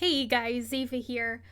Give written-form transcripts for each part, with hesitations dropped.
Hey guys, Zepha here.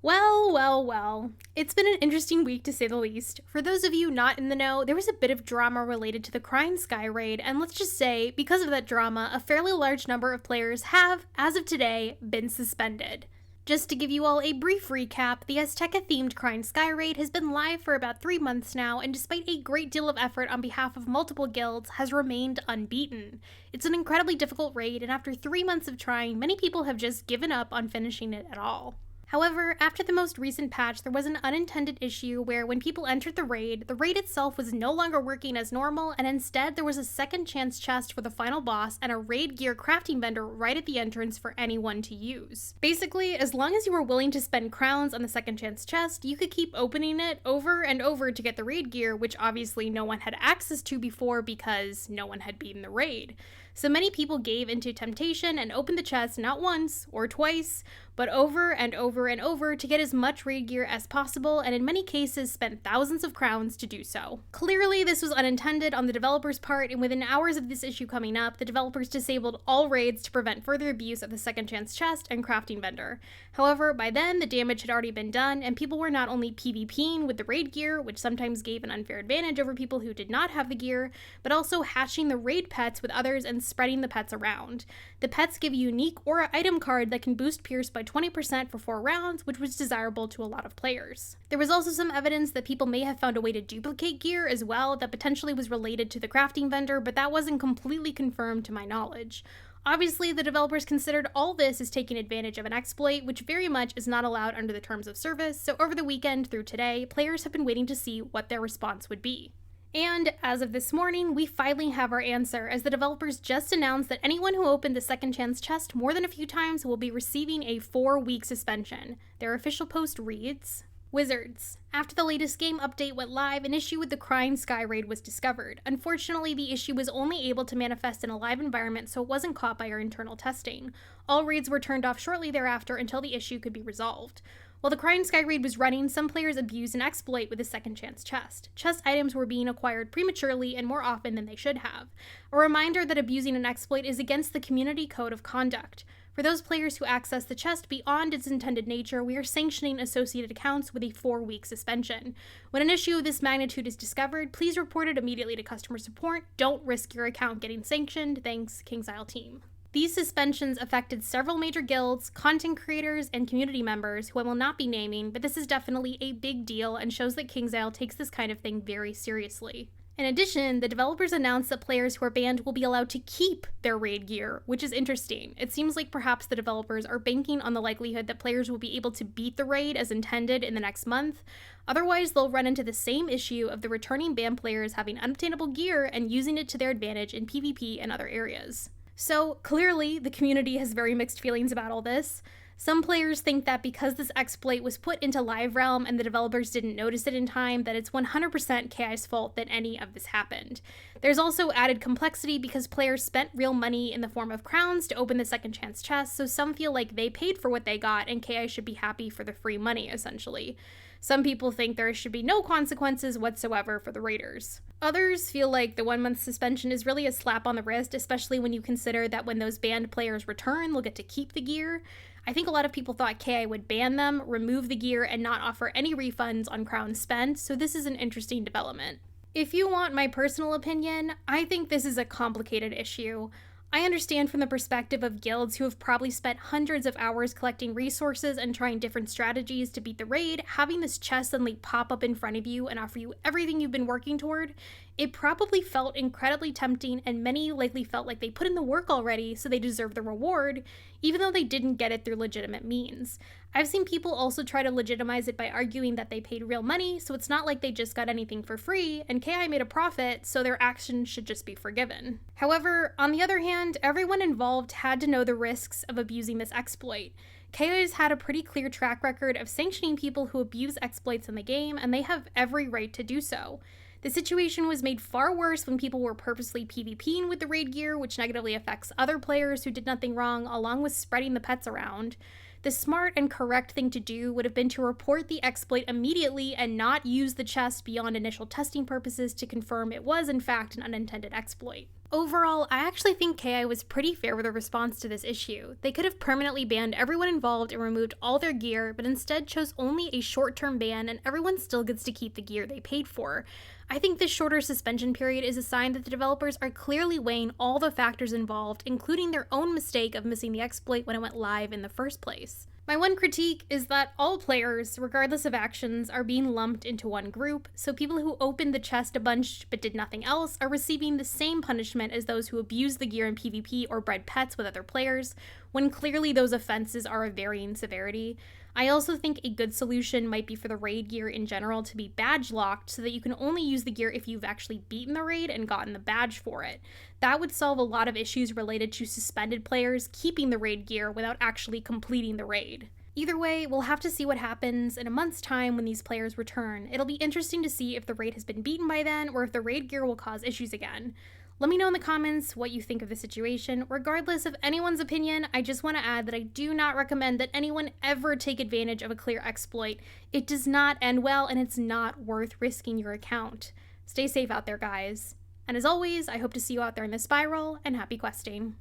Well. It's been an interesting week to say the least. For those of you not in the know, there was a bit of drama related to the cryingsky raid, and let's just say, because of that drama, a fairly large number of players have, as of today, been suspended. Just to give you all a brief recap, the Azteca-themed cryingsky raid has been live for about 3 months now, and despite a great deal of effort on behalf of multiple guilds, has remained unbeaten. It's an incredibly difficult raid, and after 3 months of trying, many people have just given up on finishing it at all. However, after the most recent patch, there was an unintended issue where when people entered the raid itself was no longer working as normal, and instead there was a second chance chest for the final boss and a raid gear crafting vendor right at the entrance for anyone to use. Basically, as long as you were willing to spend crowns on the second chance chest, you could keep opening it over and over to get the raid gear, which obviously no one had access to before because no one had beaten the raid. So many people gave into temptation and opened the chest not once or twice, but over and over and over to get as much raid gear as possible, and in many cases spent thousands of crowns to do so. Clearly, this was unintended on the developers' part, and within hours of this issue coming up, the developers disabled all raids to prevent further abuse of the second chance chest and crafting vendor. However, by then, the damage had already been done, and people were not only PvPing with the raid gear, which sometimes gave an unfair advantage over people who did not have the gear, but also hatching the raid pets with others and spreading the pets around. The pets give a unique aura item card that can boost Pierce by 20% for 4 rounds, which was desirable to a lot of players. There was also some evidence that people may have found a way to duplicate gear as well that potentially was related to the crafting vendor, but that wasn't completely confirmed to my knowledge. Obviously, the developers considered all this as taking advantage of an exploit, which very much is not allowed under the terms of service, so over the weekend through today, players have been waiting to see what their response would be. And as of this morning, we finally have our answer, as the developers just announced that anyone who opened the second chance chest more than a few times will be receiving a 4-week suspension. Their official post reads, Wizards. After the latest game update went live, an issue with the cryingsky raid was discovered. Unfortunately, the issue was only able to manifest in a live environment, so it wasn't caught by our internal testing. All raids were turned off shortly thereafter until the issue could be resolved. While the cryingsky raid was running, some players abused an exploit with the second chance chest. Chest items were being acquired prematurely and more often than they should have. A reminder that abusing an exploit is against the community code of conduct. For those players who access the chest beyond its intended nature, we are sanctioning associated accounts with a 4-week suspension. When an issue of this magnitude is discovered, please report it immediately to customer support. Don't risk your account getting sanctioned. Thanks, Kingsisle team. These suspensions affected several major guilds, content creators, and community members, who I will not be naming, but this is definitely a big deal and shows that Kingsisle takes this kind of thing very seriously. In addition, the developers announced that players who are banned will be allowed to keep their raid gear, which is interesting. It seems like perhaps the developers are banking on the likelihood that players will be able to beat the raid as intended in the next month. Otherwise, they'll run into the same issue of the returning banned players having unobtainable gear and using it to their advantage in PvP and other areas. So, clearly, the community has very mixed feelings about all this. Some players think that because this exploit was put into live realm and the developers didn't notice it in time, that it's 100% KI's fault that any of this happened. There's also added complexity because players spent real money in the form of crowns to open the second chance chest, so some feel like they paid for what they got and KI should be happy for the free money, essentially. Some people think there should be no consequences whatsoever for the raiders. Others feel like the 1-month suspension is really a slap on the wrist, especially when you consider that when those banned players return, they'll get to keep the gear. I think a lot of people thought KI would ban them, remove the gear, and not offer any refunds on crowns spent, so this is an interesting development. If you want my personal opinion, I think this is a complicated issue. I understand from the perspective of guilds who have probably spent hundreds of hours collecting resources and trying different strategies to beat the raid, having this chest suddenly pop up in front of you and offer you everything you've been working toward. It probably felt incredibly tempting, and many likely felt like they put in the work already, so they deserve the reward, even though they didn't get it through legitimate means. I've seen people also try to legitimize it by arguing that they paid real money, so it's not like they just got anything for free, and KI made a profit, so their actions should just be forgiven. However, on the other hand, everyone involved had to know the risks of abusing this exploit. KI has had a pretty clear track record of sanctioning people who abuse exploits in the game, and they have every right to do so. The situation was made far worse when people were purposely PvPing with the raid gear, which negatively affects other players who did nothing wrong, along with spreading the pets around. The smart and correct thing to do would have been to report the exploit immediately and not use the chest beyond initial testing purposes to confirm it was in fact an unintended exploit. Overall, I actually think KI was pretty fair with their response to this issue. They could have permanently banned everyone involved and removed all their gear, but instead chose only a short-term ban and everyone still gets to keep the gear they paid for. I think this shorter suspension period is a sign that the developers are clearly weighing all the factors involved, including their own mistake of missing the exploit when it went live in the first place. My one critique is that all players, regardless of actions, are being lumped into one group, so people who opened the chest a bunch but did nothing else are receiving the same punishment as those who abused the gear in PvP or bred pets with other players, when clearly those offenses are of varying severity. I also think a good solution might be for the raid gear in general to be badge locked so that you can only use the gear if you've actually beaten the raid and gotten the badge for it. That would solve a lot of issues related to suspended players keeping the raid gear without actually completing the raid. Either way, we'll have to see what happens in a month's time when these players return. It'll be interesting to see if the raid has been beaten by then or if the raid gear will cause issues again. Let me know in the comments what you think of the situation. Regardless of anyone's opinion, I just want to add that I do not recommend that anyone ever take advantage of a clear exploit. It does not end well, and it's not worth risking your account. Stay safe out there, guys. And as always, I hope to see you out there in the spiral, and happy questing.